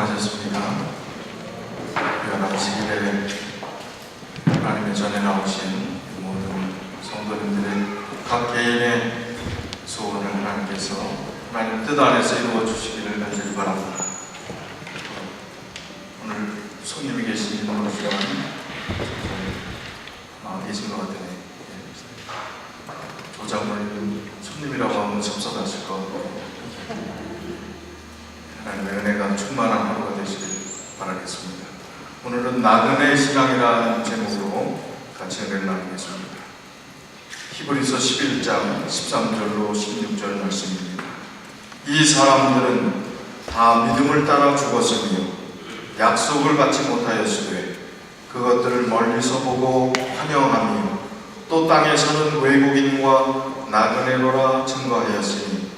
평안하셨습니까? 귀한 안식일에 하나님의 전에 나오신 모든 성도님들의 각 개인의 소원을 하나님께서 하나님 뜻 안에서 이루어 주시기를 간절히 바랍니다. 오늘 손님이 계시지는 모르지만 계신 것 같으네. 조장모님 손님이라고 하면 섭섭하실 것 같고 하나님의 은혜가 충만한 하루가 되시길 바라겠습니다. 오늘은 나그네 신앙이라는 제목으로 같이 은혜를 나누겠습니다. 히브리서 11장 13절로 16절 말씀입니다. 이 사람들은 다 믿음을 따라 죽었으며 약속을 받지 못하였으되 그것들을 멀리서 보고 환영하며 또 땅에서는 외국인과 나그네로라 증거하였으니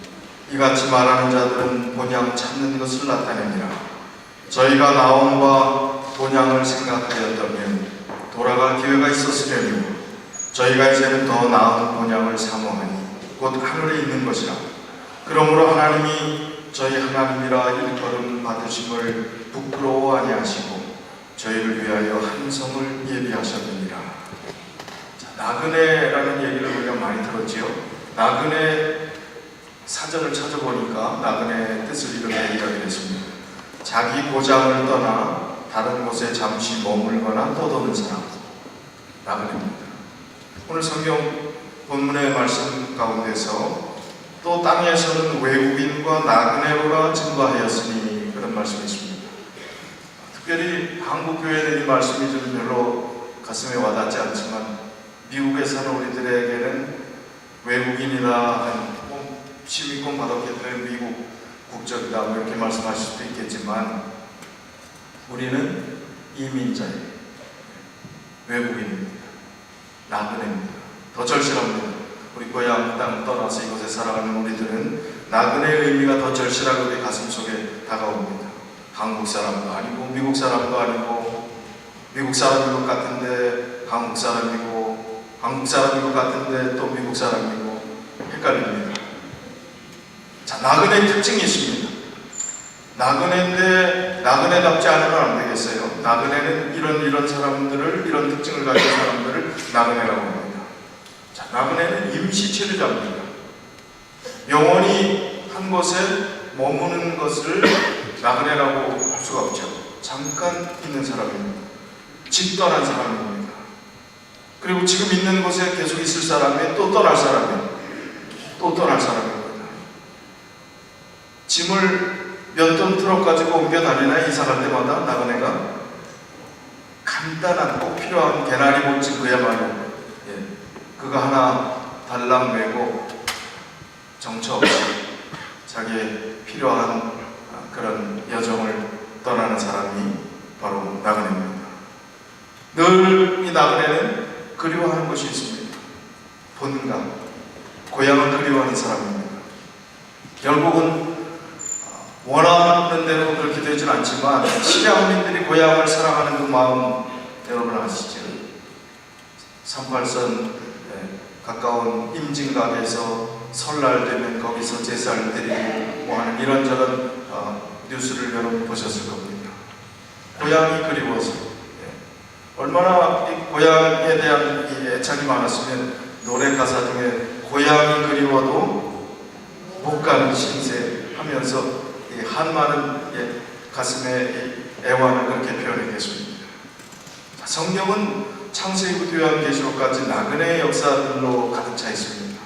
이같이 말하는 자들은 본향 찾는 것을 나타냅니다. 저희가 나옴과 본향을 생각하였다면 돌아갈 기회가 있었으려니 저희가 이제는 더 나은 본향을 사모하니 곧 하늘에 있는 것이라. 그러므로 하나님이 저희 하나님이라 일컬음 받으심을 부끄러워 아니하시고 저희를 위하여 한 성을 예비하셨느니라. 나그네라는 얘기를 우리가 많이 들었지요. 나그네 사전을 찾아보니까 나그네의 뜻을 이렇게 이야기를 했습니다. 자기 고장을 떠나 다른 곳에 잠시 머물거나 떠도는 사람, 나그네입니다. 오늘 성경 본문의 말씀 가운데서 또 땅에서는 외국인과 나그네로라 증거하였으니 그런 말씀이 있습니다. 특별히 한국 교회는 이 말씀이 좀 별로 가슴에 와닿지 않지만 미국에 사는 우리들에게는 외국인이나 시민권 받았기 때문에 미국 국적이다 이렇게 말씀하실 수도 있겠지만 우리는 이민자예요. 외국인입니다. 나그네입니다. 더 절실합니다. 우리 고향 땅 떠나서 이곳에 살아가는 우리들은 나그네의 의미가 더 절실하게 우리 가슴속에 다가옵니다. 한국 사람도 아니고 미국 사람도 아니고 미국 사람인 것 같은데 한국 사람이고 한국 사람인 것 같은데 또 미국 사람이고 헷갈립니다. 자, 나그네의 특징이 있습니다. 나그네인데 나그네답지 않으면 안 되겠어요. 나그네는 이런 사람들을, 이런 특징을 가진 사람들을 나그네라고 합니다. 자, 나그네는 임시체류자입니다. 영원히 한 곳에 머무는 것을 나그네라고 할 수가 없죠. 잠깐 있는 사람입니다. 집 떠난 사람입니다. 그리고 지금 있는 곳에 계속 있을 사람이 또 떠날 사람이에요. 또 떠날 사람입니다. 짐을 몇 톤 트럭 가지고 옮겨 다니나 이사 갈 때마다 나그네가 간단한 꼭 필요한 개나리 못지 그야말로 그거 하나 달랑 메고 정처 없이 자기의 필요한 그런 여정을 떠나는 사람이 바로 나그네입니다. 늘 이 나그네는 그리워하는 것이 있습니다. 본가, 고향을 그리워하는 사람입니다. 결국은 원하는 대로 그렇게 되진 않지만 시리아민들이 고향을 사랑하는 그 마음 여러분 아시죠? 38선 가까운 임진각에서 설날 되면 거기서 제사를 드리고 뭐 하는 이런저런 뉴스를 여러분 보셨을 겁니다. 고향이 그리워서 얼마나 이 고향에 대한 이 애착이 많았으면 노래 가사 중에 고향이 그리워도 못 가는 신세 하면서 한많은 가슴의 애환을 그렇게 표현했겠습니다. 성경은 창세기부터 요한계시록까지 나그네의 역사들로 가득 차 있습니다.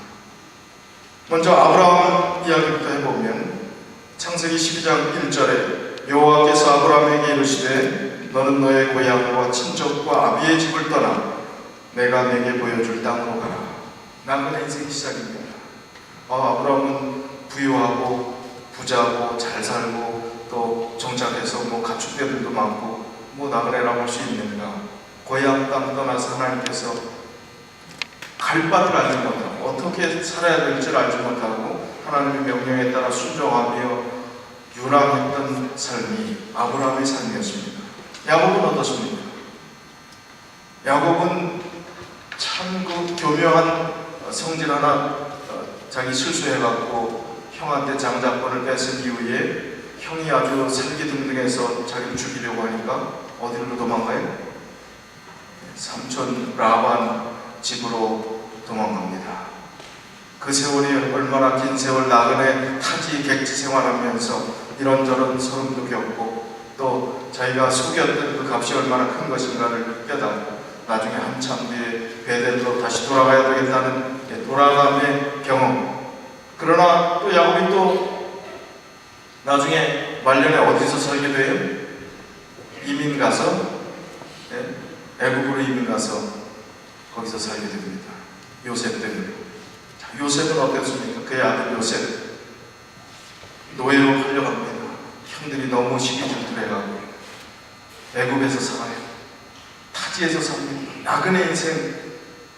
먼저 아브라함 이야기부터 해보면 창세기 12장 1절에 여호와께서 아브라함에게 이르시되 너는 너의 고향과 친척과 아비의 집을 떠나 내가 내게 보여줄 땅으로 가라. 나그네 인생의 시작입니다. 아브라함은 부유하고 부자고 잘 살고 또 정착해서 뭐 가축대들도 많고 뭐 나그네라고 할 수 있는가. 고향 땅 떠나서 하나님께서 갈 바를 알지 못하고 어떻게 살아야 될지 알지 못하고 하나님의 명령에 따라 순종하며 유랑했던 삶이 아브라함의 삶이었습니다. 야곱은 어떻습니까? 야곱은 참 그 교묘한 성질 하나 자기 실수해갖고 형한테 장자권을 뺏은 이후에 형이 아주 살기등등해서 자기를 죽이려고 하니까 어디로 도망가요? 삼촌 라반 집으로 도망갑니다. 그 세월이 얼마나 긴 세월, 나그네 타지 객지 생활하면서 이런저런 소름도 겪고 또 자기가 속였던 그 값이 얼마나 큰 것인가를 깨닫고 나중에 한참 뒤에 베델로 다시 돌아가야 되겠다는 돌아감의 경험. 그러나 또 야곱이 또 나중에 말년에 어디서 살게 돼요? 이민 가서 애굽으로 이민 가서 거기서 살게 됩니다. 요셉 때문에. 자, 요셉은 어땠습니까? 그의 아들 요셉 노예로 팔려갑니다. 형들이 너무 시기줄투해가고 애굽에서 살아요. 타지에서 삽니다. 나그네 인생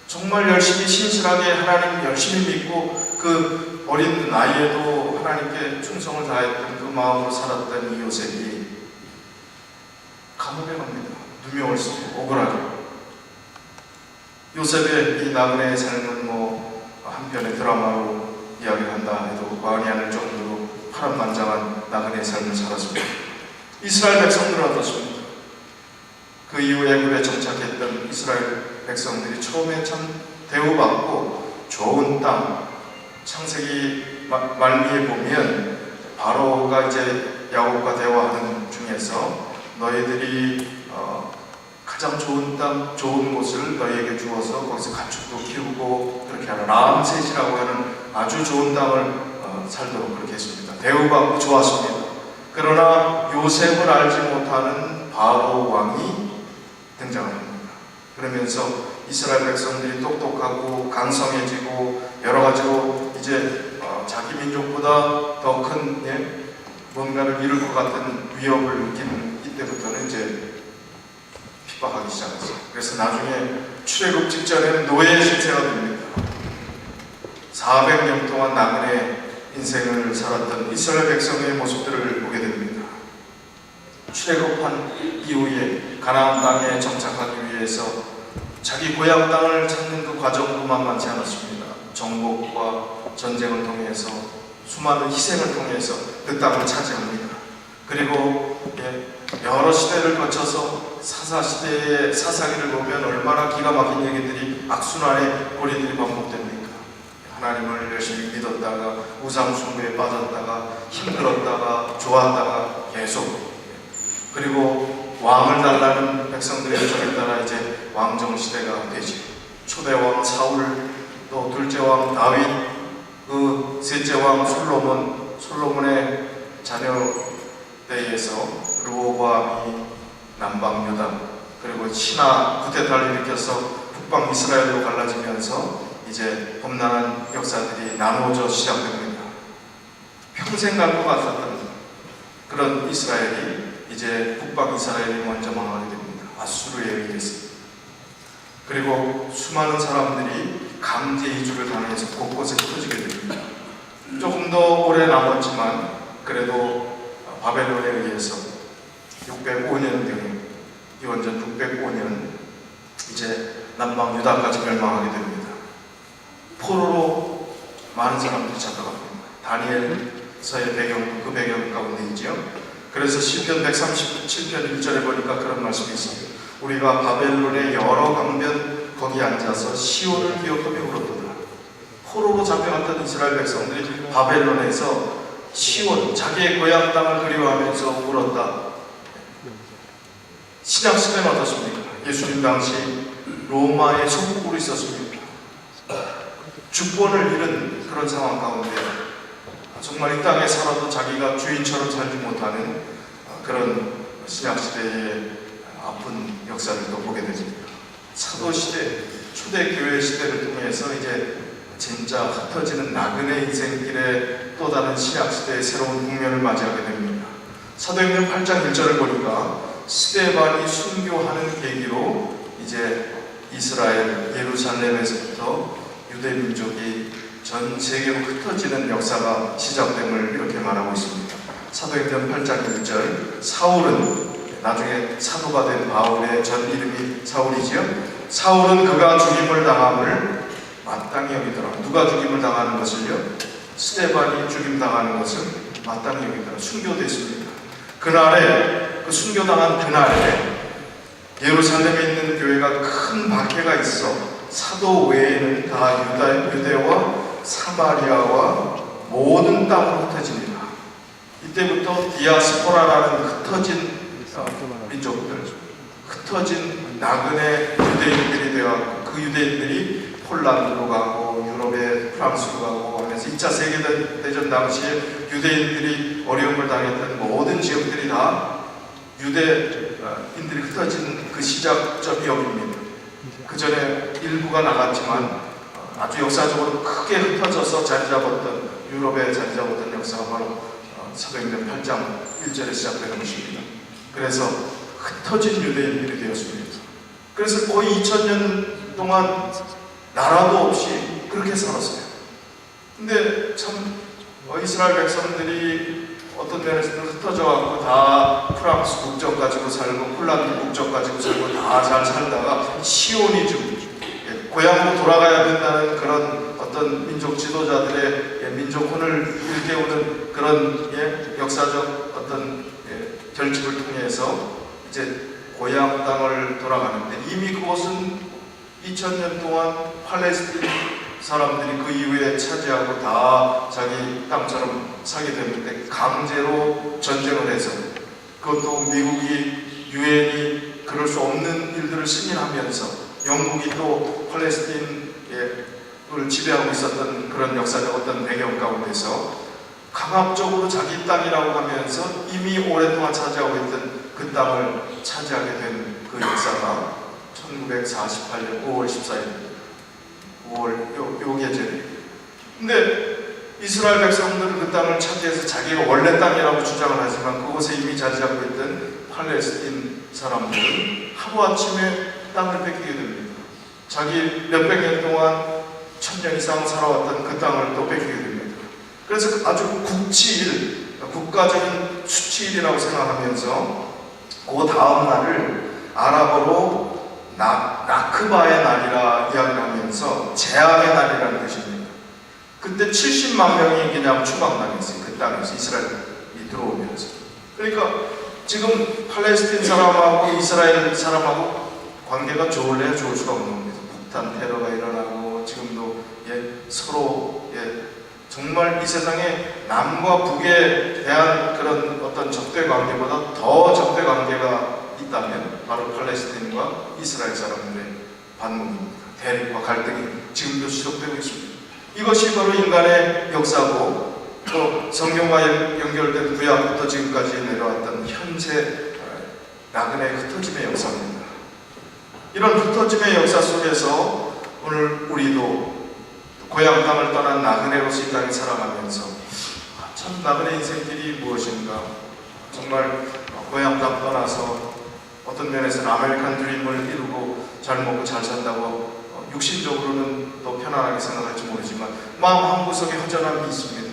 정말 열심히 신실하게 하나님 열심히 믿고 그 어린 나이에도 하나님께 충성을 다했던 그 마음으로 살았던 이 요셉이 감옥에 갑니다. 누명을 쓰고 억울하게. 요셉의 이 나그네의 삶은 한편의 드라마로 이야기를 한다 해도 과언이 아닐 정도로 파란만장한 나그네의 삶을 살았습니다. 이스라엘 백성들은 어떻습니까? 그 이후 애굽에 정착했던 이스라엘 백성들이 처음에 참 대우받고 좋은 땅, 창세기 말미에 보면 바로가 이제 야곱과 대화하는 중에서 너희들이 가장 좋은 땅, 좋은 곳을 너희에게 주어서 거기서 가축도 키우고 그렇게 하는 람셋이라고 하는 아주 좋은 땅을 살도록 그렇게 했습니다. 대우받고 좋았습니다. 그러나 요셉을 알지 못하는 바로 왕이 등장을 합니다. 그러면서 이스라엘 백성들이 똑똑하고 강성해지고 여러 가지로 이제 자기 민족보다 더 큰 뭔가를 이룰 것 같은 위협을 느끼는 이때부터는 이제 핍박하기 시작했어요. 그래서 나중에 출애굽 직전에는 노예 실세가 됩니다. 400년 동안 나그네 인생을 살았던 이스라엘 백성의 모습들을 보게 됩니다. 출애굽한 이후에 가나안 땅에 정착하기 위해서 자기 고향 땅을 찾는 그 과정도 만만치 않았습니다. 정복과 전쟁을 통해서 수많은 희생을 통해서 그 땅을 차지합니다. 그리고 여러 시대를 거쳐서 사사시대의 사사기를 보면 얼마나 기가 막힌 얘기들이 악순환의 고리들이 반복됩니까? 하나님을 열심히 믿었다가 우상숭배에 빠졌다가 힘들었다가 좋았다가 계속, 그리고 왕을 달라는 백성들의 요청에 따라 이제 왕정시대가 되지. 초대왕 사울, 또 둘째왕 다윗, 그 셋째왕 솔로몬의 자녀 때에서 르호보암이 남방 유다, 그리고 신하 쿠데타를 일으켜서 북방 이스라엘로 갈라지면서 이제 험난한 역사들이 나누어져 시작됩니다. 평생 갈 것 같았던 그런 이스라엘이 이제 북방 이스라엘이 먼저 망하게 됩니다. 아수르에 의해서. 그리고 수많은 사람들이 강제 이주를 당해서 곳곳에 흩어지게 됩니다. 조금 더 오래 남았지만 그래도 바벨론에 의해서 605년 등 기원전 605년 이제 남방 유다까지 멸망하게 됩니다. 포로로 많은 사람들이 잡혀갑니다. 다니엘서의 배경, 그 배경 가운데 있죠. 그래서 시편 137편 1절에 보니까 그런 말씀이 있습니다. 우리가 바벨론의 여러 강변 거기 앉아서 시온을 기억하며 울었도다. 포로로 잡혀갔던 이스라엘 백성들이 바벨론에서 시온, 자기의 고향 땅을 그리워하면서 울었다. 신약시대는 어떻습니까? 예수님 당시 로마의 속국으로 있었습니다. 주권을 잃은 그런 상황 가운데 정말 이 땅에 살아도 자기가 주인처럼 살지 못하는 그런 신약시대의 아픈 역사를 또 보게 됩니다. 사도시대, 초대교회 시대를 통해서 이제 진짜 흩어지는 나그네 인생길에 또 다른 신약시대의 새로운 국면을 맞이하게 됩니다. 사도행전 8장 1절을 보니까 스데반이 순교하는 계기로 이제 이스라엘 예루살렘에서부터 유대 민족이 전 세계로 흩어지는 역사가 시작됨을 이렇게 말하고 있습니다. 사도행전 8장 1절, 사울은 나중에 사도가 된 바울의 전 이름이 사울이지요. 사울은 그가 죽임을 당함을 마땅히 여기더라. 누가 죽임을 당하는 것을요? 스데반이 죽임당하는 것을 마땅히 여기더라. 순교됐습니다. 그날에, 그 순교당한 그날에 예루살렘에 있는 교회가 큰 박해가 있어 사도 외에는 다 유대와 사마리아와 모든 땅으로 흩어집니다. 이때부터 디아스포라라는 흩어진 민족들, 흩어진 나그네 유대인들이 되어 그 유대인들이 폴란드로 가고 유럽의 프랑스로 가고 하면서 2차 세계대전 당시에 유대인들이 어려움을 당했던 모든 지역들이 다 유대인들이 흩어진 그 시작점이 여기입니다. 그 전에 일부가 나갔지만 아주 역사적으로 크게 흩어져서 자리 잡았던 유럽에 자리 잡았던 역사가 바로 사도행전 8장 1절에 시작되는 것입니다. 그래서 흩어진 유대인들이 되었습니다. 그래서 거의 2000년 동안 나라도 없이 그렇게 살았어요. 근데 참 이스라엘 백성들이 어떤 면에서는 흩어져갖고 다 프랑스 국적 가지고 살고 폴란드 국적 가지고 살고 다 잘 살다가 시오니즘, 고향으로 돌아가야 된다는 그런 어떤 민족 지도자들의 민족혼을 일깨우는 그런 역사적 어떤 결집을 통해서 이제 고향 땅을 돌아가는데, 이미 그곳은 2000년 동안 팔레스틴 사람들이 그 이후에 차지하고 다 자기 땅처럼 살게 됐는데, 강제로 전쟁을 해서, 그것도 미국이 유엔이 그럴 수 없는 일들을 승인하면서 영국이 또 팔레스틴을 지배하고 있었던 그런 역사적 어떤 배경 가운데서 강압적으로 자기 땅이라고 하면서 이미 오랫동안 차지하고 있던 그 땅을 차지하게 된 그 역사가 1948년 5월 14일 5월 요 계절이에요. 근데 이스라엘 백성들은 그 땅을 차지해서 자기가 원래 땅이라고 주장을 하지만 그곳에 이미 자리 잡고 있던 팔레스틴 사람들은 하루아침에 땅을 뺏기게 됩니다. 자기 몇백 년 동안 1000년 이상 살아왔던 그 땅을 또 뺏기게 됩니다. 그래서 아주 국치일, 국가적인 수치일이라고 생각하면서 그 다음 날을 아랍어로 나크바의 날이라 이야기하면서 재앙의 날이라는 뜻입니다. 그때 70만 명이 그냥 추방당했어요. 그 땅에서 이스라엘이 들어오면서. 그러니까 지금 팔레스틴 사람하고 이스라엘 사람하고 관계가 좋을래야 좋을 수가 없는 겁니다. 북한 테러가 일어나고 지금도 서로 정말 이 세상에 남과 북에 대한 그런 어떤 적대 관계보다 더 적대 관계가 있다면 바로 팔레스틴과 이스라엘 사람들의 반목입니다. 대립과 갈등이 지금도 지속되고 있습니다. 이것이 바로 인간의 역사고, 또 성경과 연결된 구약부터 지금까지 내려왔던 현재 나그네 흩어짐의 역사입니다. 이런 흩어짐의 역사 속에서 오늘 우리도 고향 땅을 떠난 나그네로서 이 땅에 살아가면서 참 나그네 인생길이 무엇인가, 정말 고향 땅 떠나서 어떤 면에서는 아메리칸 드림을 이루고 잘 먹고 잘 산다고 육신적으로는 더 편안하게 생각할지 모르지만 마음 한구석에 허전함이 있습니다.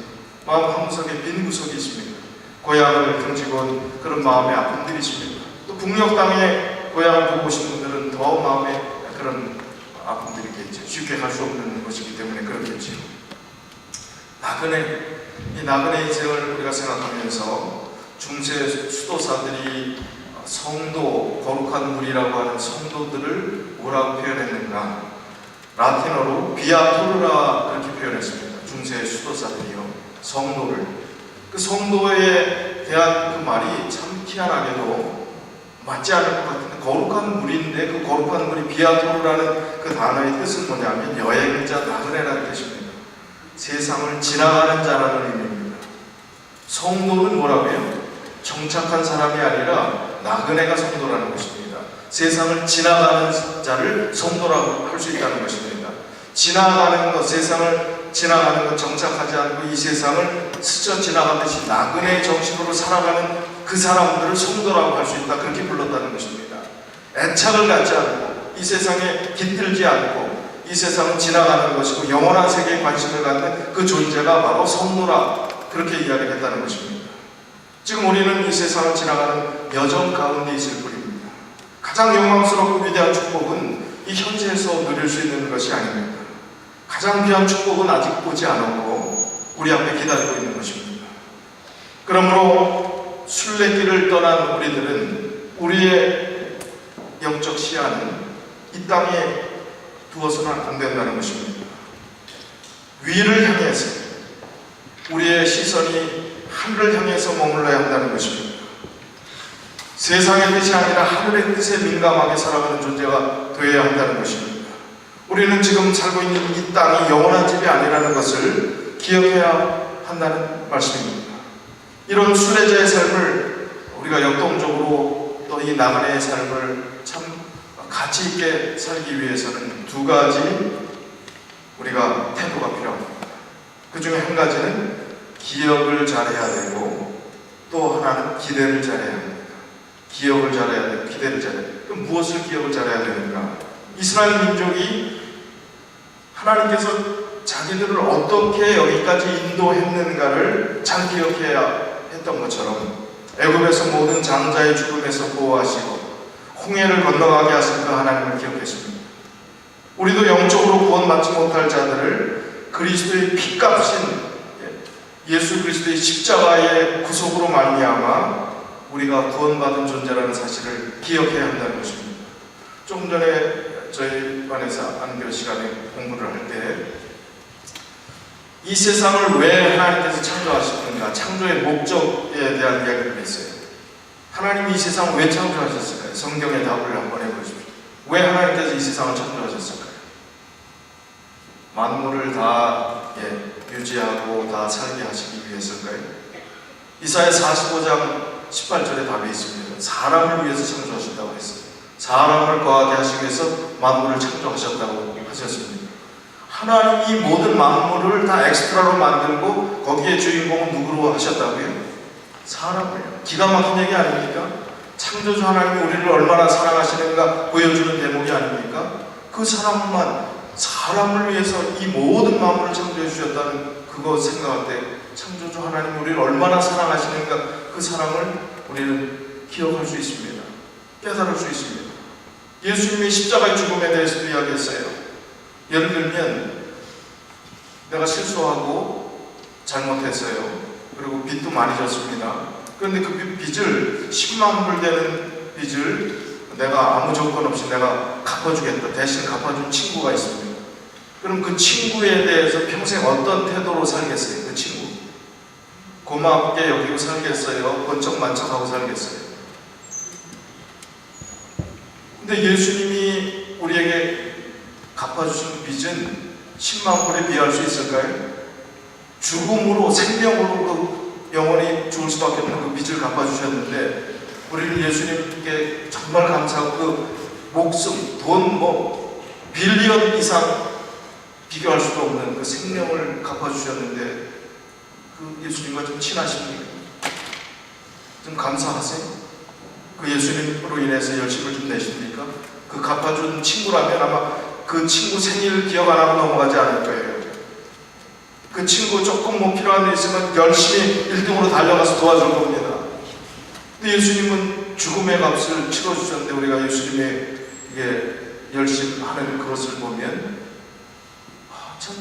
마음 한구석에 빈 구석이 있습니다. 고향을 등지고 온 그런 마음의 아픔들이 있습니다. 또 북녘 땅에 고향을 보고 오신 분들은 더 마음에 그런 아픔들이 있겠죠. 쉽게 갈 수 없는 것이기 때문에 그렇겠죠. 이 나그네 인생을 우리가 생각하면서 중세 수도사들이 성도, 거룩한 물이라고 하는 성도들을 뭐라고 표현했는가? 라틴어로 비아토르라 그렇게 표현했습니다. 중세 수도사들이요, 성도를. 그 성도에 대한 그 말이 참 희한하게도 맞지 않을 것 같은데, 거룩한 물인데 그 거룩한 물이 비아토르라는 그 단어의 뜻은 뭐냐면 여행자, 나그네라는 뜻입니다. 세상을 지나가는 자라는 의미입니다. 성도는 뭐라고요? 정착한 사람이 아니라 나그네가 성도라는 것입니다. 세상을 지나가는 자를 성도라고 할 수 있다는 것입니다. 지나가는 것, 세상을 지나가는 것, 정착하지 않고 이 세상을 스쳐 지나가듯이 나그네의 정신으로 살아가는 그 사람들을 성도라고 할 수 있다. 그렇게 불렀다는 것입니다. 애착을 갖지 않고 이 세상에 깃들지 않고 이 세상을 지나가는 것이고 영원한 세계에 관심을 갖는 그 존재가 바로 성도라, 그렇게 이야기를 했다는 것입니다. 지금 우리는 이 세상을 지나가는 여정 가운데 있을 뿐입니다. 가장 영광스럽고 위대한 축복은 이 현세에서 누릴 수 있는 것이 아닙니다. 가장 귀한 축복은 아직 오지 않았고 우리 앞에 기다리고 있는 것입니다. 그러므로 순례길을 떠난 우리들은 우리의 영적 시야는 이 땅에 두어서는 안 된다는 것입니다. 위를 향해서 우리의 시선이 하늘을 향해서 머물러야 한다는 것입니다. 세상의 뜻이 아니라 하늘의 뜻에 민감하게 살아가는 존재가 되어야 한다는 것입니다. 우리는 지금 살고 있는 이 땅이 영원한 집이 아니라는 것을 기억해야 한다는 말씀입니다. 이런 순례자의 삶을 우리가 역동적으로 또 이 나그네의 삶을 참 가치 있게 살기 위해서는 두 가지 우리가 태도가 필요합니다. 그 중에 한 가지는 기억을 잘해야 되고 또 하나는 기대를 잘해야 합니다. 기억을 잘해야 되고 기대를 잘해야 돼요. 그럼 무엇을 기억을 잘해야 되는가? 이스라엘 민족이 하나님께서 자기들을 어떻게 여기까지 인도했는가를 잘 기억해야 했던 것처럼 애굽에서 모든 장자의 죽음에서 보호하시고 홍해를 건너가게 하신 그 하나님을 기억했습니다. 우리도 영적으로 구원받지 못할 자들을 그리스도의 피값인 예수 그리스도의 십자가의 구속으로 말미암아 우리가 구원받은 존재라는 사실을 기억해야 한다는 것입니다. 조금 전에 저희 반에서 안교 시간에 공부를 할 때 이 세상을 왜 하나님께서 창조하셨는가, 창조의 목적에 대한 이야기를 했어요. 하나님이 이 세상을 왜 창조하셨을까요? 성경의 답을 한번 해보십시오. 왜 하나님께서 이 세상을 창조하셨을까요? 만물을 다 유지하고 다 살게 하시기 위해서일까요? 이사야 45장 18절에 답이 있습니다. 사람을 위해서 창조하셨다고 했어요. 사람을 거하게 하시기 위해서 만물을 창조하셨다고 하셨습니다. 하나님이 모든 만물을 다 엑스트라로 만들고 거기에 주인공은 누구로 하셨다고요? 사람을요. 기가 막힌 얘기 아닙니까? 창조주 하나님이 우리를 얼마나 사랑하시는가 보여주는 대목이 아닙니까? 그 사람을 위해서 이 모든 만물을 창조해 주셨다는 그거 생각할 때 창조주 하나님이 우리를 얼마나 사랑하시는가 그 사랑을 우리는 기억할 수 있습니다. 깨달을 수 있습니다. 예수님의 십자가의 죽음에 대해서도 이야기했어요. 예를 들면 내가 실수하고 잘못했어요. 그리고 빚도 많이 졌습니다. 그런데 그 빚을 10만 불 되는 빚을 내가 아무 조건 없이 내가 갚아주겠다. 대신 갚아준 친구가 있습니다. 그럼 그 친구에 대해서 평생 어떤 태도로 살겠어요? 그 친구 고맙게 여기고 살겠어요? 번쩍만쩍하고 살겠어요? 근데 예수님이 우리에게 갚아주신 빚은 10만 불에 비할 수 있을까요? 죽음으로 생명으로 그 영원히 죽을 수밖에 없는 그 빚을 갚아주셨는데 우리는 예수님께 정말 감사하고 그 목숨, 돈 빌리언 이상 비교할 수도 없는 그 생명을 갚아주셨는데 그 예수님과 좀 친하십니까? 좀 감사하세요? 그 예수님으로 인해서 열심을 좀 내십니까? 그 갚아준 친구라면 아마 그 친구 생일을 기억 안 하고 넘어가지 않을 거예요. 그 친구 조금 필요한 데 있으면 열심히 1등으로 달려가서 도와줄 겁니다. 근데 예수님은 죽음의 값을 치러주셨는데 우리가 예수님의 열심히 하는 그것을 보면 참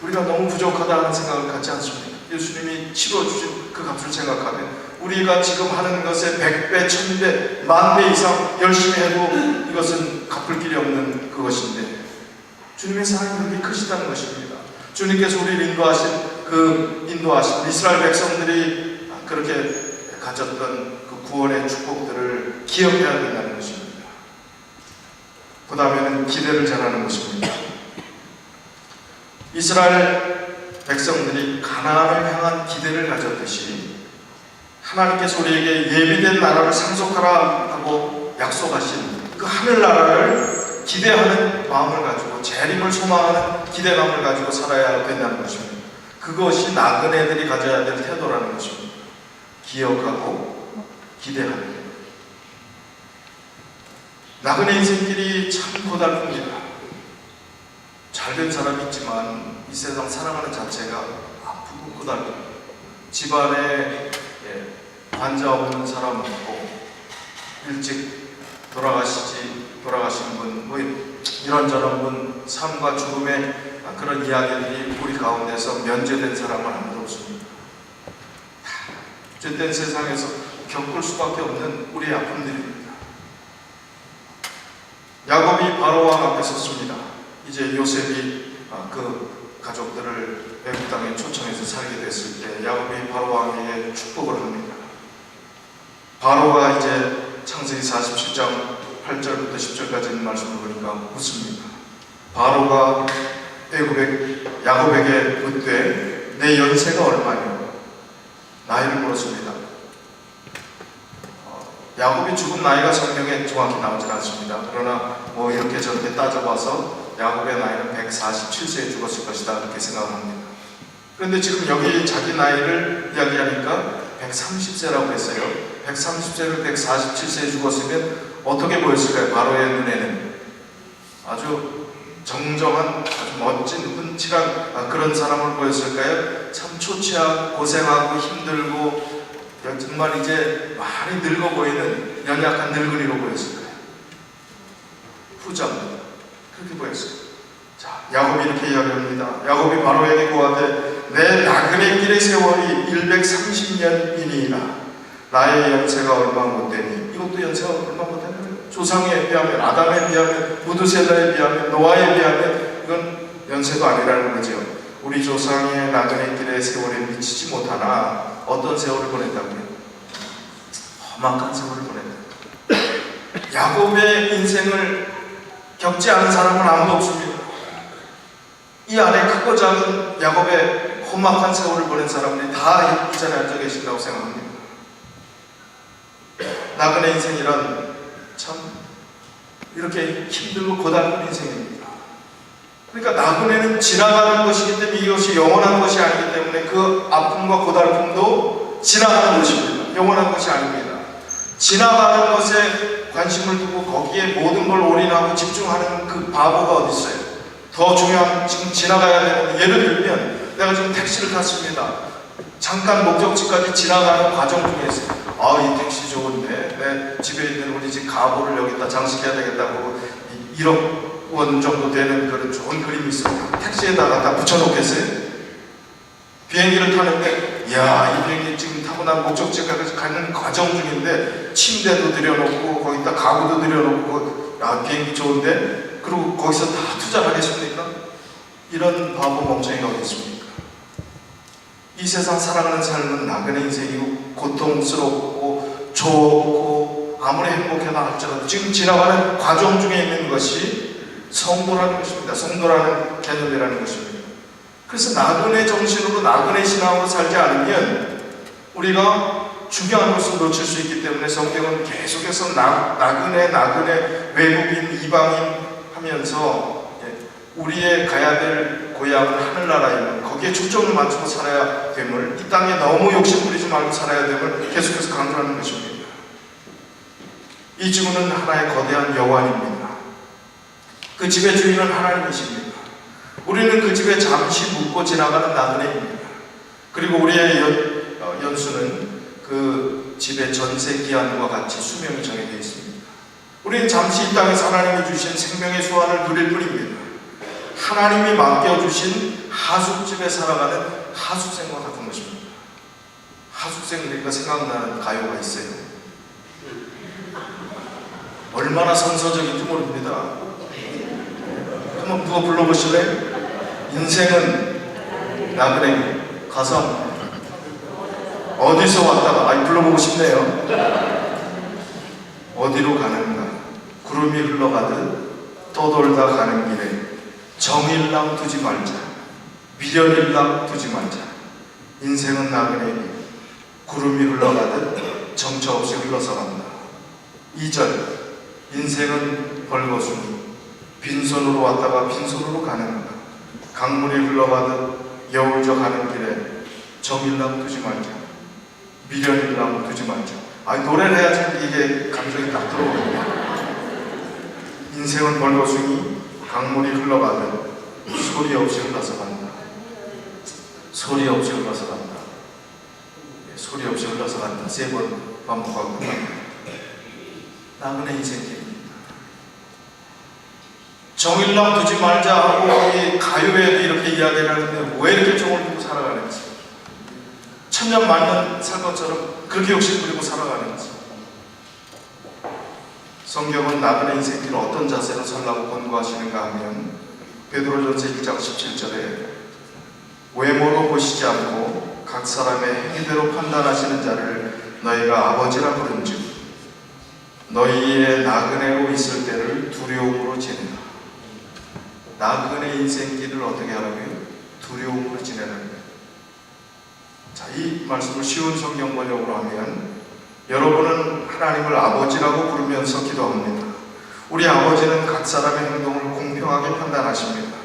우리가 너무 부족하다 하는 생각을 갖지 않습니까? 예수님이 치러주신 그 값을 생각하면 우리가 지금 하는 것에 100배, 1000배, 10,000배 이상 열심히 해도 이것은 갚을 길이 없는 그것인데 주님의 사랑이 그렇게 크시다는 것입니다. 주님께서 우리를 인도하신 이스라엘 백성들이 그렇게 가졌던 그 구원의 축복들을 기억해야 된다는 것입니다. 그 다음에는 기대를 잘하는 것입니다. 이스라엘 백성들이 가나안을 향한 기대를 가졌듯이 하나님께서 우리에게 예비된 나라를 상속하라 하고 약속하신 그 하늘나라를 기대하는 마음을 가지고 재림을 소망하는 기대감을 가지고 살아야 된다는 것입니다. 그것이 나그네들이 가져야 될 태도라는 것입니다. 기억하고 기대하는 것. 나그네 인생길이 참 고달픕니다. 잘된 사람이 있지만 이 세상 살아가는 자체가 아프고 고달립니다. 집안에 환자 없는 사람 없고 일찍 돌아가신 분, 이런저런 분, 삶과 죽음의 그런 이야기들이 우리 가운데서 면제된 사람은 아무도 없습니다. 죄된 세상에서 겪을 수밖에 없는 우리의 아픔들입니다. 야곱이 바로왕 앞에 섰습니다. 이제 요셉이 그 가족들을 애굽 땅에 초청해서 살게 됐을 때 야곱이 바로왕에게 축복을 합니다. 바로가 이제 창세기 47장 8절부터 10절까지 있는 말씀을 보니까 묻습니다. 바로가 야곱에게 묻되 내 연세가 얼마냐? 나이를 물었습니다. 야곱이 죽은 나이가 성경에 정확히 나오진 않습니다. 그러나 뭐 이렇게 저렇게 따져봐서 야곱의 나이는 147세에 죽었을 것이다 그렇게 생각을 합니다. 그런데 지금 여기 자기 나이를 이야기하니까 130세라고 했어요. 130세를 147세에 죽었으면 어떻게 보였을까요? 바로의 눈에는 아주 정정한 아주 멋진 흔칠한 그런 사람을 보였을까요? 참 초췌하고 고생하고 힘들고 정말 이제 많이 늙어 보이는 연약한 늙은이로 보였을까요? 후자입니다. 그렇게 보였어요. 자, 야곱이 이렇게 이야기합니다. 야곱이 바로에게 고하되 내 나그네 길의 세월이 130년이니이다. 나의 연세가 얼마 못되니. 이것도 연세가 얼마 못되는 거예요. 조상에 비하면, 아담에 비하면, 무드셀라에 비하면, 노아에 비하면 이건 연세도 아니라는 거죠. 우리 조상의 나그네 길의 세월에 미치지 못하나 어떤 세월을 보냈다고요? 험악한 세월을 보냈다. 야곱의 인생을 겪지 않은 사람은 아무도 없습니다. 이 안에 크고 작은 야곱의 험악한 세월을 보낸 사람들이 다 이 자리에 앉아 계신다고 생각합니다. 나그네 인생이란 참 이렇게 힘들고 고달픈 인생입니다. 그러니까 나그네는 지나가는 것이기 때문에 이것이 영원한 것이 아니기 때문에 그 아픔과 고달픔도 지나가는 것입니다. 영원한 것이 아닙니다. 지나가는 것에 관심을 두고 거기에 모든 걸 올인하고 집중하는 그 바보가 어디 있어요? 더 중요한 지금 지나가야 되는, 예를 들면 내가 지금 택시를 탔습니다. 잠깐 목적지까지 지나가는 과정 중에서 이 택시 좋은데 내 집에 있는 우리 집 가보를 여기다 장식해야 되겠다고 1억 원 정도 되는 그런 좋은 그림이 있어요. 택시에다가 다 붙여놓겠어요? 비행기를 타는데 이야, 이 비행기 지금 타고 난 목적지까지 가는 과정 중인데 침대도 들여놓고 거기다 가구도 들여놓고 비행기 좋은데 그리고 거기서 다 투자를 하겠습니까? 이런 바보 멍청이가 어디 있습니까? 이 세상 살아가는 삶은 나그네 인생이고 고통스럽고 좁고 아무리 행복해나 할지라도 지금 지나가는 과정 중에 있는 것이 성도라는 것입니다. 성도라는 개념이라는 것입니다. 그래서 나그네 정신으로 나그네 신앙으로 살지 않으면 우리가 중요한 것을 놓칠 수 있기 때문에 성경은 계속해서 나그네 외국인 이방인 하면서 우리의 가야 될 고향은 하늘나라이면 거기에 초점을 맞추고 살아야 됨을, 이 땅에 너무 욕심부리지 말고 살아야 됨을 계속해서 강조하는 것입니다. 이 지구는 하나의 거대한 여관입니다. 그 집의 주인은 하나님이십니다. 우리는 그 집에 잠시 묵고 지나가는 나그네입니다. 그리고 우리의 연수는 그 집의 전세 기한과 같이 수명이 정해져 있습니다. 우리는 잠시 이 땅에서 하나님이 주신 생명의 수완을 누릴 뿐입니다. 하나님이 맡겨주신 하숙집에 살아가는 하숙생과 같은 것입니다. 하숙생 그러니까 생각나는 가요가 있어요. 얼마나 선서적인지 모릅니다. 한번 누가 불러보실래요? 인생은 나그네 가서 어디서 왔다가 불러보고 싶네요. 어디로 가는가? 구름이 흘러가듯 떠돌다 가는 길에 정일랑 두지 말자, 미련일랑 두지 말자. 인생은 나그네 구름이 흘러가듯 정처 없이 흘러서 간다. 2절 인생은 벌거숭이 빈손으로 왔다가 빈손으로 가는가. 강물이 흘러가듯 여울져 가는 길에 정일랑 두지 말자, 미련일랑 두지 말자. 노래를 해야지 이게 감정이 딱 들어오거든요. 인생은 벌거숭이 강물이 흘러가듯 소리 없이 흘러서 간다. 소리 없이 흘러서 간다. 소리 없이 흘러서 간다. 3번 반복하고 끝납니다. 나그네 인생길입니다. 정일랑 두지 말자 하고 이 가요에도 이렇게 이야기를 하는데 왜 이렇게 정을 두고 살아가는지. 참 10년 만년 살 것처럼 그렇게 욕심 부리고 살아가는 거죠. 성경은 나그네 인생길을 어떤 자세로 살라고 권고하시는가 하면 베드로전서 1장 17절에 외모로 보시지 않고 각 사람의 행위대로 판단하시는 자를 너희가 아버지라 부른즉 너희의 나그네로 있을 때를 두려움으로 지내라. 나그네 인생길을 어떻게 하라고요? 두려움으로 지내라는 거예요. 자, 이 말씀을 쉬운 성경 번역으로 하면 여러분은 하나님을 아버지라고 부르면서 기도합니다. 우리 아버지는 각 사람의 행동을 공평하게 판단하십니다.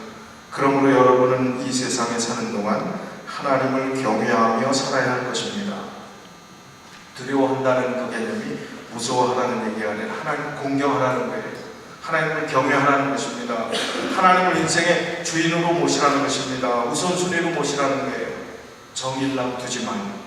그러므로 여러분은 이 세상에 사는 동안 하나님을 경외하며 살아야 할 것입니다. 두려워한다는 그 개념이 무서워하라는 얘기가 아니라 하나님을 공경하라는 거예요. 하나님을 경외하라는 것입니다. 하나님을 인생의 주인으로 모시라는 것입니다. 우선순위로 모시라는 거예요. 정일남 두지 마요.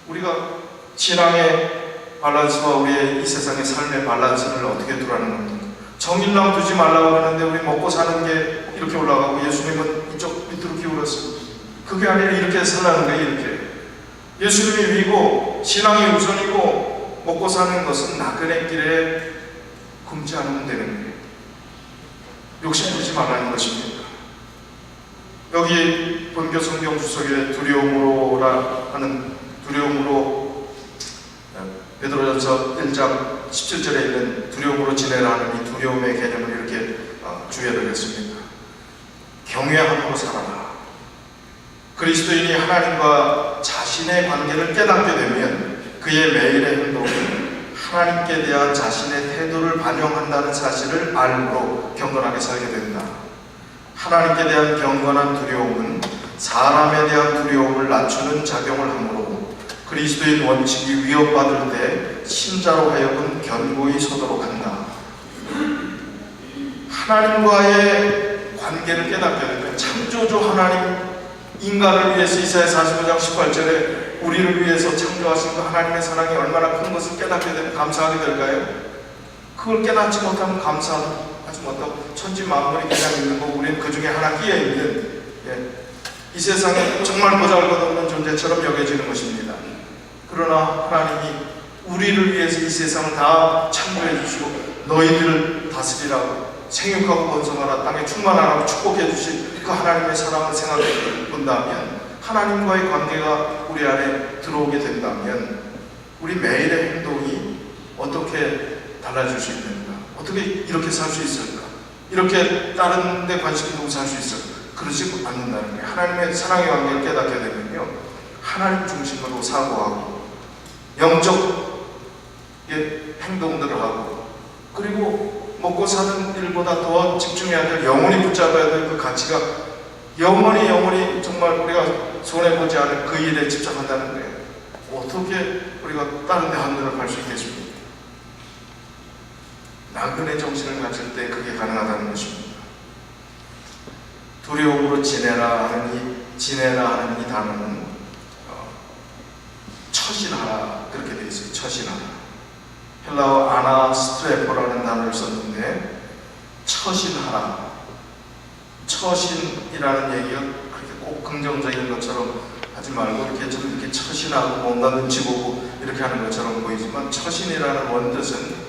우리가 신앙의 밸런스와 우리의 이 세상의 삶의 밸런스를 어떻게 두라는 겁니까? 정일남 두지 말라고 하는데 우리 먹고 사는 게 이렇게 올라가고 예수님은 이쪽 밑으로 기울었습니다. 그게 아니라 이렇게 살라는 거예요. 이렇게 예수님이 위고 신앙이 우선이고 먹고 사는 것은 나그네 길에 굶지 않으면 되는 거예요. 욕심 부리지 말라는 것입니다. 여기 본교 성경 주석에 두려움으로라 하는 두려움으로 베드로전서 1장 17절에 있는 두려움으로 지내라 하는 이 두려움의 개념을 이렇게 주의를 했습니다. 경외함으로 살아라. 그리스도인이 하나님과 자신의 관계를 깨닫게 되면 그의 매일의 행동은 하나님께 대한 자신의 태도를 반영한다는 사실을 알므로 경건하게 살게 된다. 하나님께 대한 경건한 두려움은 사람에 대한 두려움을 낮추는 작용을 하므로 그리스도인 원칙이 위협받을 때 신자로 하여금 견고히 서도록 한다. 하나님과의 관계를 깨닫게 되면 창조주 하나님 인간을 위해서 이사야 45장 18절에 우리를 위해서 창조하신 그 하나님의 사랑이 얼마나 큰 것을 깨닫게 되면 감사하게 될까요? 그걸 깨닫지 못하면 감사하지 못하고 천지 만물이 그냥 있는 거고 우리는 그 중에 하나 끼어 있는 이 세상에 정말 보잘것없는 존재처럼 여겨지는 것입니다. 그러나 하나님이 우리를 위해서 이 세상을 다 창조해 주시고 너희들을 다스리라고 생육하고 번성하라 땅에 충만하라고 축복해 주신 그 하나님의 사랑을 생각해 본다면 하나님과의 관계가 우리 안에 들어오게 된다면 우리 매일의 행동이 어떻게 달라질 수 있는가? 어떻게 이렇게 살 수 있을까? 이렇게 다른 데 관심 두고 살 수 있을까? 그러지 않는다는 거예요. 하나님의 사랑의 관계를 깨닫게 되면요 하나님 중심으로 사고하고 영적 행동들을 하고 그리고 먹고 사는 일보다 더 집중해야 될 영원히 붙잡아야 될 그 가치가 영원히 정말 우리가 손해보지 않을 그 일에 집착한다는 거예요. 어떻게 우리가 다른 데 한눈을 팔 수 있겠습니까? 나그네 정신을 가질 때 그게 가능하다는 것입니다. 두려움으로 지내라 하는 이 단어는 처신하라 그렇게 되어 있어요. 처신하라. 헬라어 아나스트레포라는 단어를 썼는데 처신하라. 처신이라는 얘기가 그렇게 꼭 긍정적인 것처럼 하지 말고 이렇게 좀 이렇게 처신하고 뭔가 눈치 보고 이렇게 하는 것처럼 보이지만 처신이라는 원뜻은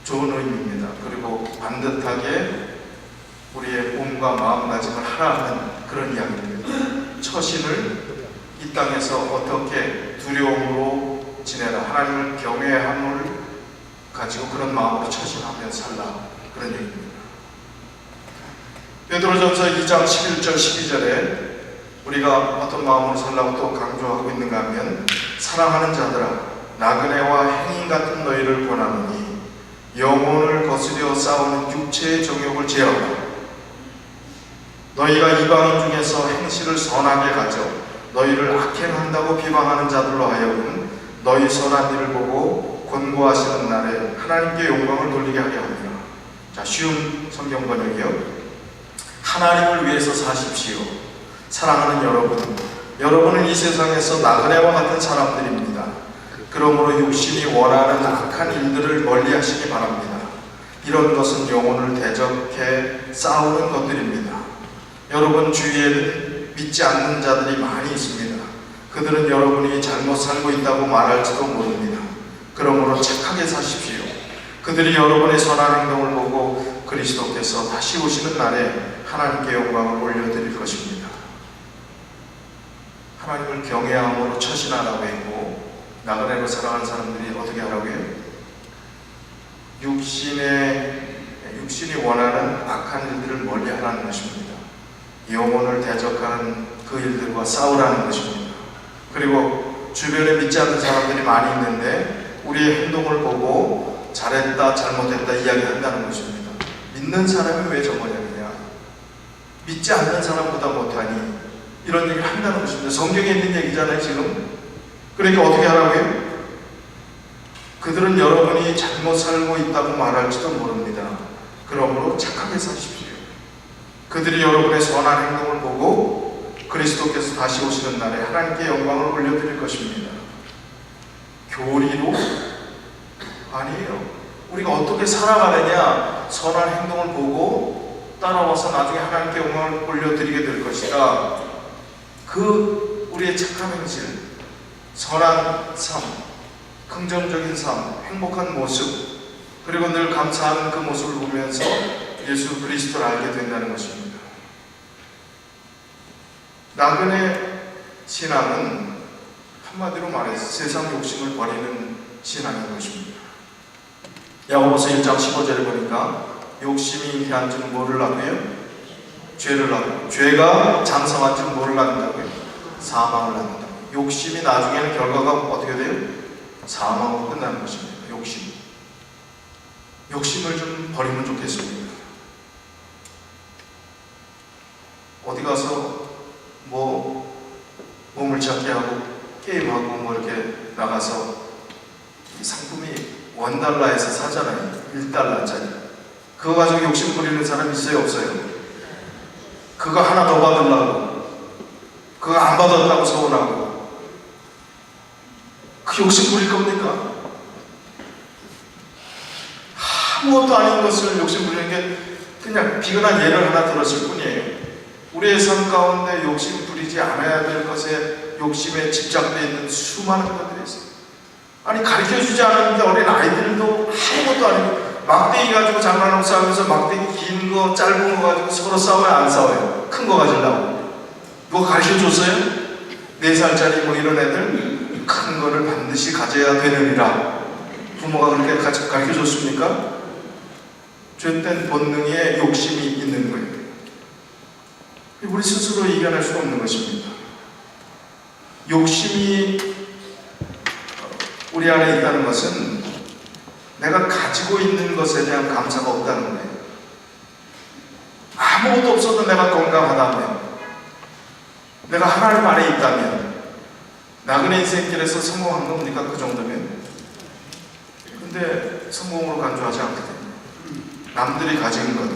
좋은 의미입니다. 그리고 반듯하게 우리의 몸과 마음가짐을 하라 하는 그런 이야기입니다. 처신을 이 땅에서 어떻게 두려움으로 지내라. 하나님을 경외함을 가지고 그런 마음으로 처신하며 살라. 그런 얘기입니다. 베드로전서 2장 11절 12절에 우리가 어떤 마음으로 살라고 또 강조하고 있는가 하면 사랑하는 자들아 나그네와 행인 같은 너희를 권하노니 영혼을 거스려 싸우는 육체의 정욕을 제어하라. 너희가 이방인 중에서 행실을 선하게 가져 너희를 악행한다고 비방하는 자들로 하여금 너희 선한 일을 보고 권고하시는 날에 하나님께 영광을 돌리게 하려 합니다. 자, 쉬운 성경 번역이요. 하나님을 위해서 사십시오. 사랑하는 여러분은 이 세상에서 나그네와 같은 사람들입니다. 그러므로 육신이 원하는 악한 일들을 멀리 하시기 바랍니다. 이런 것은 영혼을 대적해 싸우는 것들입니다. 여러분 주위에는 믿지 않는 자들이 많이 있습니다. 그들은 여러분이 잘못 살고 있다고 말할지도 모릅니다. 그러므로 착하게 사십시오. 그들이 여러분의 선한 행동을 보고 그리스도께서 다시 오시는 날에 하나님께 영광을 올려드릴 것입니다. 하나님을 경외함으로 처신하라고 했고, 나그네로 살아가는 사람들이 어떻게 하라고 해요? 육신이 원하는 악한 일들을 멀리 하라는 것입니다. 영혼을 대적하는 그 일들과 싸우라는 것입니다. 그리고 주변에 믿지 않는 사람들이 많이 있는데 우리의 행동을 보고 잘했다 잘못했다 이야기한다는 것입니다. 믿는 사람이 왜 저거냐느냐, 믿지 않는 사람보다 못하니, 이런 얘기를 한다는 것입니다. 성경에 있는 얘기잖아요 지금. 그러니까 어떻게 하라고요? 그들은 여러분이 잘못 살고 있다고 말할지도 모릅니다. 그러므로 착하게 사십시오. 그들이 여러분의 선한 행동을 보고 그리스도께서 다시 오시는 날에 하나님께 영광을 올려드릴 것입니다. 교리로? 아니에요. 우리가 어떻게 살아가느냐, 선한 행동을 보고 따라와서 나중에 하나님께 영광을 올려드리게 될 것이다. 그 우리의 착한 행실, 선한 삶, 긍정적인 삶, 행복한 모습, 그리고 늘 감사하는 그 모습을 보면서 예수 그리스도를 알게 된다는 것입니다. 나그네 신앙은 한마디로 말해서 세상 욕심을 버리는 신앙인 것입니다. 야고보서 1장 15절에 보니까 욕심이 잉태한 줄 뭐를 낳고요? 죄를 낳고, 죄가 장성한 줄 뭐를 낳는다고요? 사망을 낳는다. 욕심이 나중에는 결과가 어떻게 돼요? 사망으로 끝나는 것입니다. 욕심을 좀 버리면 좋겠습니다. 어디 가서 몸을 찾게 하고 게임하고 이렇게 나가서 상품이 $1에서 사잖아요. $1짜리. 그거 가지고 욕심 부리는 사람 있어요 없어요? 그거 하나 더 받으려고, 그거 안 받았다고 서운하고, 그 욕심 부릴 겁니까? 아무것도 아닌 것을 욕심 부리는 게 그냥 비근한 예를 하나 들었을 뿐이에요. 우리의 삶 가운데 욕심 부리지 않아야 될 것에 욕심에 집착되어 있는 수많은 것들이 있어요. 아니, 가르쳐주지 않았는데 어린 아이들도 아무것도 아니고 막대기 가지고 장난하고 싸우면서 막대기 긴 거 짧은 거 가지고 서로 싸워요 안 싸워요? 큰 거 가지려고 누가 가르쳐줬어요? 4살짜리 이런 애들 큰 거를 반드시 가져야 되느니라 부모가 그렇게 가르쳐줬습니까? 죄된 본능에 욕심이 있는 거예요. 우리 스스로 이겨낼 수 없는 것입니다. 욕심이 우리 안에 있다는 것은 내가 가지고 있는 것에 대한 감사가 없다는 거예요. 아무것도 없어도 내가 건강하다면, 내가 하나님 안에 있다면, 나그네 인생길에서 성공한 겁니까? 그 정도면? 근데 성공으로 간주하지 않거든요. 남들이 가진 것,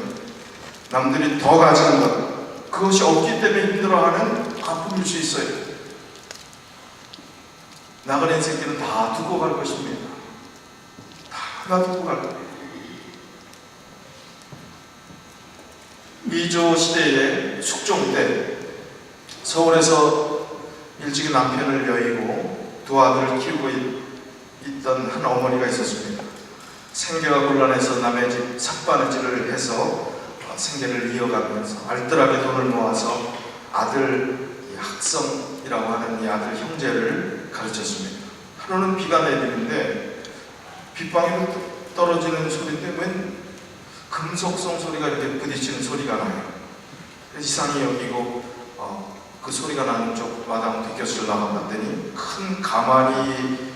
남들이 더 가진 것, 그것이 없기 때문에 힘들어하는 아픔일 수 있어요. 나그네 인생길은 다 두고 갈 것입니다. 다 두고 갈 거예요. 미조 시대의 숙종 때 서울에서 일찍이 남편을 여의고 두 아들을 키우고 있던 한 어머니가 있었습니다. 생계가 곤란해서 남의 집 삭바느질을 해서 생계를 이어가면서 알뜰하게 돈을 모아서 아들 학성이라고 하는 이 아들 형제를 가르쳤습니다. 하루는 비가 내리는데 빗방울이 떨어지는 소리인데 웬 금속성 소리가 이렇게 부딪히는 소리가 나요. 이상히 여기고 그 소리가 나는 쪽 마당 뒷곁을 나가봤더니 큰 가마니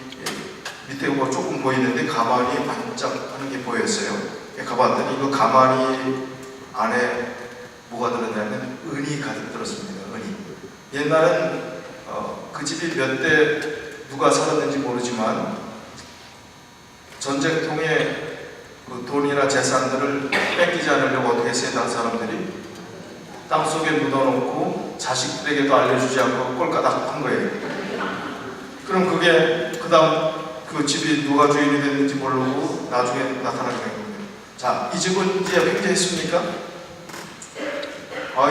밑에 뭐 조금 보이는데 가마니 반짝하는 게 보였어요. 가봤더니 그 가마니 안에 뭐가 들었냐면 은이 가득 들었습니다. 은이. 옛날엔 그 집이 몇 대 누가 살았는지 모르지만 전쟁통에 그 돈이나 재산들을 뺏기지 않으려고 어떻게 했어요? 사람들이 땅속에 묻어놓고 자식들에게도 알려주지 않고 꼴까닥 한 거예요. 그럼 그게 그 다음 그 집이 누가 주인이 됐는지 모르고 나중에 나타나게 된 겁니다. 자, 이 집은 이제 횡재했습니까?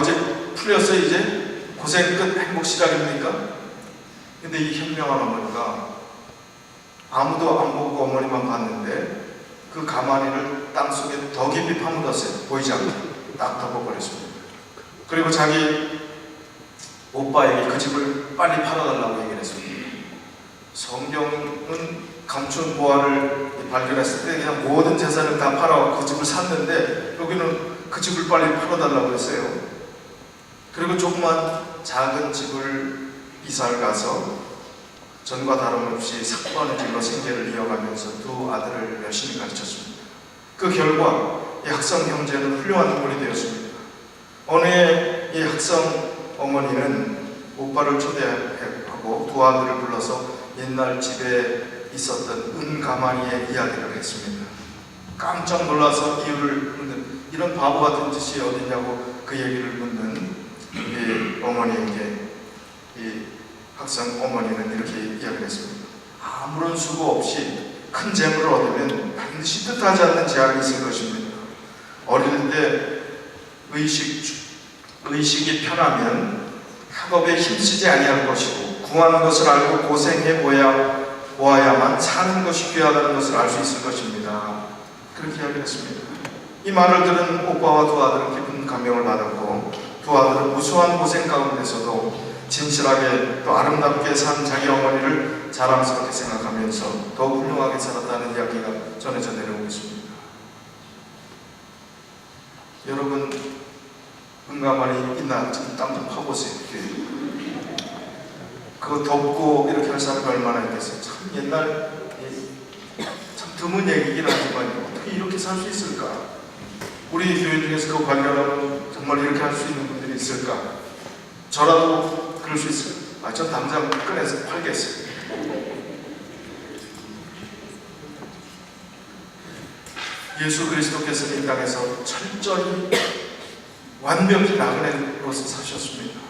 이제 풀렸어요. 이제 고생 끝 행복 시작입니까? 근데 이 현명한 어머니가 아무도 안 보고 어머니만 봤는데 그 가마니를 땅속에 더 깊이 파묻었어요. 보이지 않게 딱 덮어버렸습니다. 그리고 자기 오빠에게 그 집을 빨리 팔아달라고 얘기를 했습니다. 성경은 감춘 보화를 발견했을 때 그냥 모든 재산을 다 팔아 그 집을 샀는데 여기는 그 집을 빨리 팔아달라고 했어요. 그리고 조그만 작은 집을 이사를 가서 전과 다름없이 삭부하는 길로 생계를 이어가면서 두 아들을 열심히 가르쳤습니다. 그 결과 이 학성 형제는 훌륭한 인물이 되었습니다. 어느 해 이 학성 어머니는 오빠를 초대하고 두 아들을 불러서 옛날 집에 있었던 은가마니의 이야기를 했습니다. 깜짝 놀라서 이유를 묻는, 이런 바보 같은 짓이 어디냐고 그 얘기를 묻는 이 어머니에게 이 학생 어머니는 이렇게 이야기를 했습니다. 아무런 수고 없이 큰 재물을 얻으면 반드시 뜻하지 않는 재앙이 있을 것입니다. 어릴 때 의식이 편하면 학업에 힘쓰지 아니할 것이고 구한 것을 알고 고생해 보아야만 사는 것이 귀하다는 것을 알 수 있을 것입니다. 그렇게 이야기했습니다. 이 말을 들은 오빠와 두 아들은 깊은 감명을 받았고 두 아들은 무수한 고생 가운데서도 진실하게 또 아름답게 산 자기 어머니를 자랑스럽게 생각하면서 더욱 훌륭하게 살았다는 이야기가 전해져 내려오고 있습니다. 여러분 은가마니 있나 지금 땀 좀 파보세요. 그거 덮고 이렇게 할 사람이 얼마나 있겠어요. 참 옛날 참 드문 얘기긴 하지만 어떻게 이렇게 살 수 있을까? 우리 교회 중에서 그거 관련하면 정말 이렇게 할 수 있는 분들이 있을까? 저라도 그럴 수 있을까? 전 당장 꺼내서 팔겠어요. 예수 그리스도께서는 이 땅에서 철저히 완벽히 나그네로서 사셨습니다.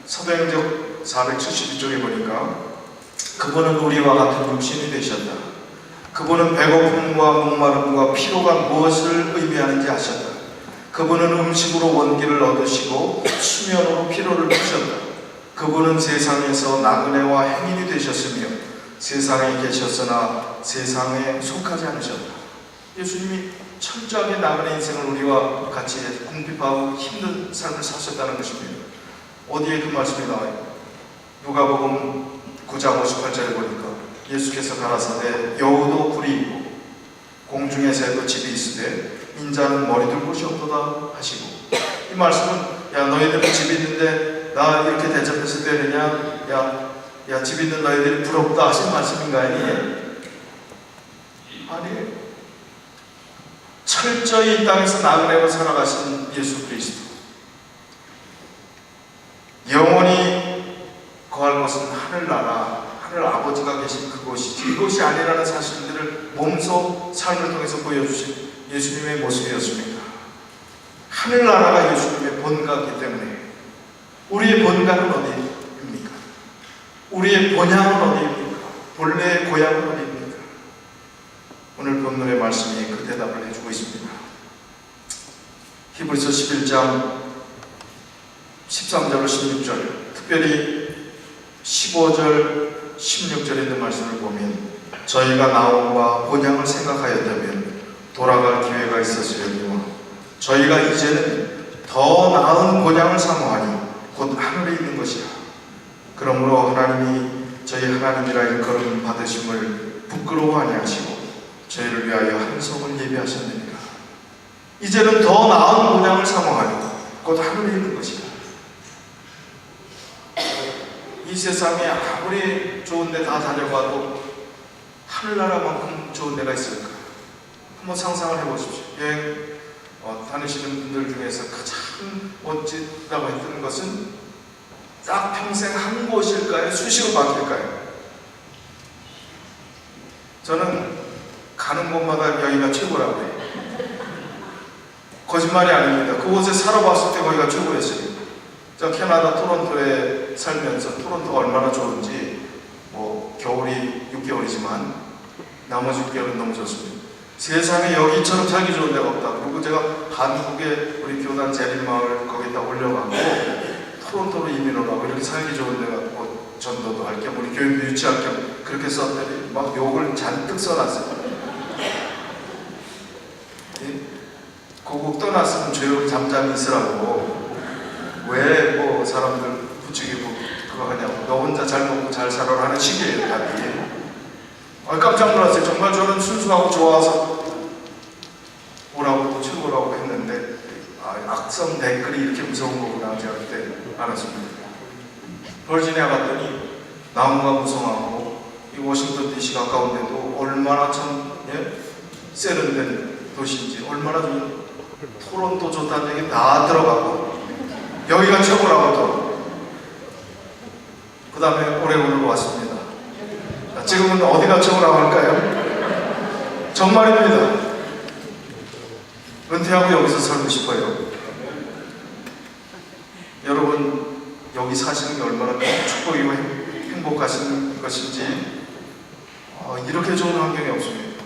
사도행전 472쪽에 보니까 그분은 우리와 같은 육신이 되셨다. 그분은 배고픔과 목마름과 피로가 무엇을 의미하는지 아셨다. 그분은 음식으로 원기를 얻으시고 수면으로 피로를 푸셨다. 그분은 세상에서 나그네와 행인이 되셨으며 세상에 계셨으나 세상에 속하지 않으셨다. 예수님이 철저하게 나그네 인생을 우리와 같이 궁핍하고 힘든 삶을 사셨다는 것입니다. 어디에 그 말씀이 나와요? 누가복음 9장 58절에 보니까 예수께서 가라사대 여우도 굴이 있고 공중에 새도 집이 있으되 인자는 머리 둘 곳이 없도다 하시고, 이 말씀은 야 너희들은 집이 있는데 나 이렇게 대접해서 되느냐, 야 집 있는 너희들이 부럽다 하신 말씀인가요? 아니에요. 철저히 이 땅에서 나그네로 살아가신 예수 그리스도, 영원히 거할 것은 하늘나라, 하늘 아버지가 계신 그곳이지 이곳이 아니라는 사실들을 몸소 삶을 통해서 보여주신 예수님의 모습이었습니다. 하늘나라가 예수님의 본가이기 때문에 우리의 본가는 어디입니까? 우리의 본향은 어디입니까? 본래의 고향은 어디입니까? 오늘 본문의 말씀이 그 대답을 해주고 있습니다. 히브리서 11장 13절로 16절, 특별히 15절, 16절에 있는 말씀을 보면 저희가 나옴과 본향을 생각하였다면 돌아갈 기회가 있었으려니와 저희가 이제는 더 나은 본향을 사모하니 곧 하늘에 있는 것이라. 그러므로 하나님이 저희 하나님이라 일컬음 받으심을 부끄러워 아니하시고 저희를 위하여 한 성을 예비하셨느니라. 이제는 더 나은 본향을 사모하니 곧 하늘에 있는 것이라. 이 세상에 아무리 좋은 데 다 다녀봐도 하늘나라만큼 좋은 데가 있을까? 한번 상상을 해보십시오. 여행 다니시는 분들 중에서 가장 멋지다고 했던 것은 딱 평생 한 곳일까요? 수시로 바뀔까요? 저는 가는 곳마다 여기가 최고라고 해요. 거짓말이 아닙니다. 그곳에 살아봤을 때 거기가 최고였어요. 저 캐나다 토론토에 살면서 토론토가 얼마나 좋은지, 겨울이 6개월이지만 나머지 6개월은 너무 좋습니다. 세상에 여기처럼 살기 좋은 데가 없다. 그리고 제가 한국에 우리 교단 재림마을 거기다 올려가고 토론토로 이민을 하고 이렇게 살기 좋은 데가 뭐 전도도 할 겸 우리 교육도 유치할 겸 그렇게 썼더니 막 욕을 잔뜩 써놨어요. 고국 떠났으면 조용히 잠잠히 있으라고 왜 뭐 사람들 부추기고 그거 하냐고 너 혼자 잘 먹고 잘 살아라 하는 식이에요 답이. 깜짝 놀랐어요. 정말 저는 순수하고 좋아서 오라고 최고라고 했는데 악성 댓글이 이렇게 무서운 거구나 제가 그때 알았습니다. 버지니아 갔더니 나무가 무성하고 이 워싱턴 DC 가까운데도 얼마나 참 세련된 도시인지 얼마나 좀 토론토 좋다는 얘기 다 들어가고 여기가 최고라고 또 그 다음에 오레곤으로 왔습니다. 지금은 어디가 최고라고 할까요? 정말입니다. 은퇴하고 여기서 살고 싶어요. 여러분 여기 사시는 게 얼마나 축복이고 행복하신 것인지 이렇게 좋은 환경이 없습니다.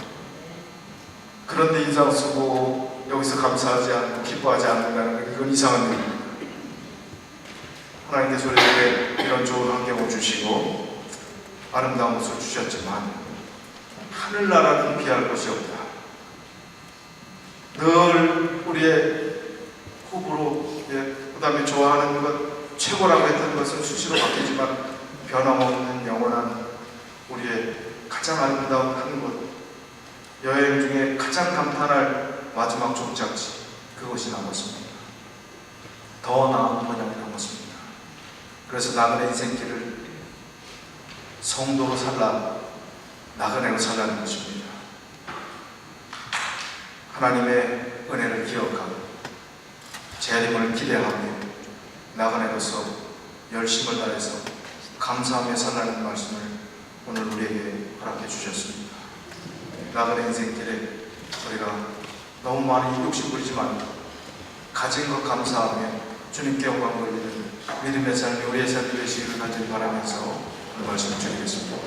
그런데 인상 쓰고 여기서 감사하지 않고 기뻐하지 않는다는 건 이건 이상한 일입니다. 하나님께서 우리에게 이런 좋은 환경을 주시고 아름다운 것을 주셨지만 하늘나라는 비할 것이 없다. 늘 우리의 호불호, 그 다음에 좋아하는 것, 최고라고 했던 것은 수시로 바뀌지만 변함없는 영원한 우리의 가장 아름다운 한 곳, 여행 중에 가장 감탄할 마지막 종착지, 그것이 남았습니다. 더 나은 번영이 남았습니다. 그래서 나그네 인생길을 성도로 나그네로 살라는 것입니다. 하나님의 은혜를 기억하고 재림을 기대하며 나그네로서 열심을 다해서 감사하며 살라는 말씀을 오늘 우리에게 허락해 주셨습니다. 나그네 인생길에 우리가 너무 많이 욕심부리지만 가진 것 감사하며 주님께 영광 돌리는 믿음의 삶이 우리의 삶이 되시기를 간절히 바라면서 오늘 말씀을 드리겠습니다.